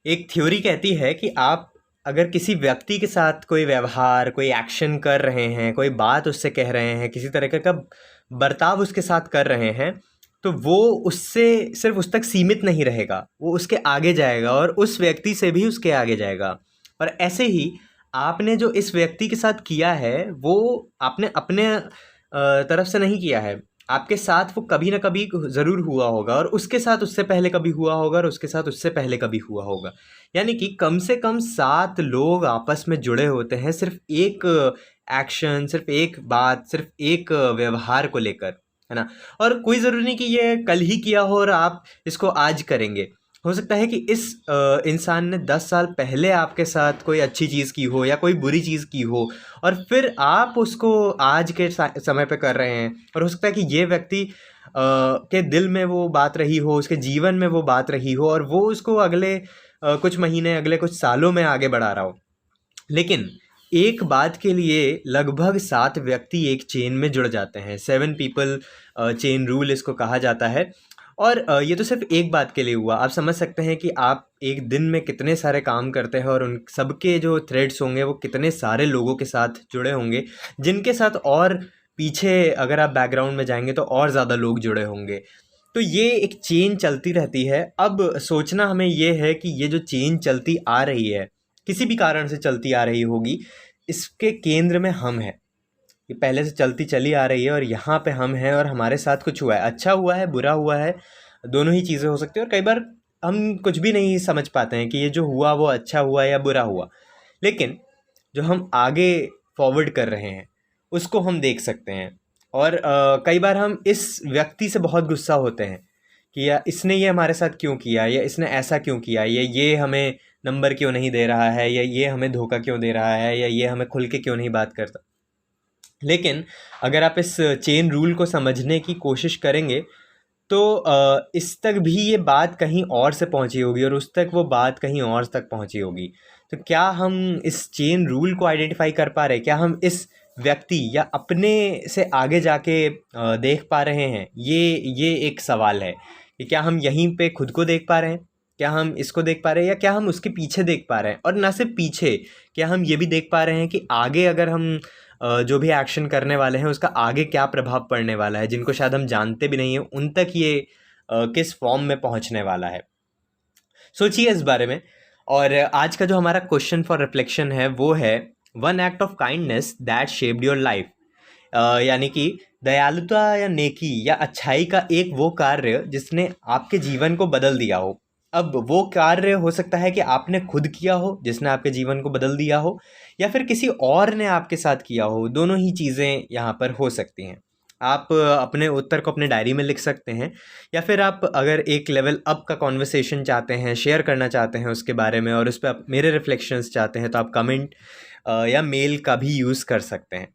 एक थ्योरी कहती है कि आप अगर किसी व्यक्ति के साथ कोई व्यवहार, कोई एक्शन कर रहे हैं, कोई बात उससे कह रहे हैं, किसी तरीके का बर्ताव उसके साथ कर रहे हैं, तो वो उससे सिर्फ उस तक सीमित नहीं रहेगा, वो उसके आगे जाएगा और उस व्यक्ति से भी उसके आगे जाएगा। और ऐसे ही आपने जो इस व्यक्ति के साथ किया है, वो आपने अपने तरफ से नहीं किया है। आपके साथ वो कभी ना कभी ज़रूर हुआ होगा, और उसके साथ उससे पहले कभी हुआ होगा, और उसके साथ उससे पहले कभी हुआ होगा। यानी कि कम से कम 7 लोग आपस में जुड़े होते हैं सिर्फ एक एक्शन, सिर्फ एक बात, सिर्फ एक व्यवहार को लेकर, है ना? और कोई ज़रूरी नहीं कि ये कल ही किया हो और आप इसको आज करेंगे। हो सकता है कि इस इंसान ने 10 साल पहले आपके साथ कोई अच्छी चीज़ की हो या कोई बुरी चीज़ की हो, और फिर आप उसको आज के समय पे कर रहे हैं। और हो सकता है कि ये व्यक्ति के दिल में वो बात रही हो, उसके जीवन में वो बात रही हो, और वो उसको अगले कुछ महीने, अगले कुछ सालों में आगे बढ़ा रहा हो। लेकिन एक बात के लिए लगभग 7 व्यक्ति एक चेन में जुड़ जाते हैं। 7 पीपल चेन रूल इसको कहा जाता है। और ये तो सिर्फ एक बात के लिए हुआ। आप समझ सकते हैं कि आप एक दिन में कितने सारे काम करते हैं, और उन सबके जो थ्रेड्स होंगे वो कितने सारे लोगों के साथ जुड़े होंगे, जिनके साथ और पीछे अगर आप बैकग्राउंड में जाएंगे तो और ज़्यादा लोग जुड़े होंगे। तो ये एक चेन चलती रहती है। अब सोचना हमें ये है कि ये जो चेन चलती आ रही है, किसी भी कारण से चलती आ रही होगी, इसके केंद्र में हम हैं। ये पहले से चलती चली आ रही है और यहाँ पे हम हैं, और हमारे साथ कुछ हुआ है, अच्छा हुआ है, बुरा हुआ है, दोनों ही चीज़ें हो सकती है। और कई बार हम कुछ भी नहीं समझ पाते हैं कि ये जो हुआ वो अच्छा हुआ या बुरा हुआ। लेकिन जो हम आगे फॉरवर्ड कर रहे हैं उसको हम देख सकते हैं। और कई बार हम इस व्यक्ति से बहुत गुस्सा होते हैं कि या इसने ये हमारे साथ क्यों किया, या इसने ऐसा क्यों किया, या ये हमें नंबर क्यों नहीं दे रहा है, या ये हमें धोखा क्यों दे रहा है, या ये हमें खुल के क्यों नहीं बात करता। लेकिन अगर आप इस चेन रूल को समझने की कोशिश करेंगे तो इस तक भी ये बात कहीं और से पहुंची होगी, और उस तक वो बात कहीं और तक पहुंची होगी। तो क्या हम इस चेन रूल को आइडेंटिफाई कर पा रहे हैं? क्या हम इस व्यक्ति या अपने से आगे जाके देख पा रहे हैं? ये एक सवाल है कि क्या हम यहीं पे खुद को देख पा रहे हैं, क्या हम इसको देख पा रहे हैं, या क्या हम उसके पीछे देख पा रहे हैं? और ना सिर्फ पीछे, क्या हम ये भी देख पा रहे हैं कि आगे अगर हम जो भी एक्शन करने वाले हैं उसका आगे क्या प्रभाव पड़ने वाला है, जिनको शायद हम जानते भी नहीं हैं, उन तक ये किस फॉर्म में पहुंचने वाला है। सोचिए इस बारे में। और आज का जो हमारा क्वेश्चन फॉर रिफ्लेक्शन है वो है, one act of kindness that shaped your life. यानी कि दयालुता या नेकी या अच्छाई का एक वो कार्य जिसने आपके जीवन को बदल दिया हो। अब वो कार्य हो सकता है कि आपने खुद किया हो जिसने आपके जीवन को बदल दिया हो, या फिर किसी और ने आपके साथ किया हो। दोनों ही चीज़ें यहाँ पर हो सकती हैं। आप अपने उत्तर को अपने डायरी में लिख सकते हैं, या फिर आप अगर एक लेवल अप का कॉन्वर्सेशन चाहते हैं, शेयर करना चाहते हैं उसके बारे में, और उस पर मेरे रिफ्लेक्शंस चाहते हैं, तो आप कमेंट या मेल का भी यूज़ कर सकते हैं।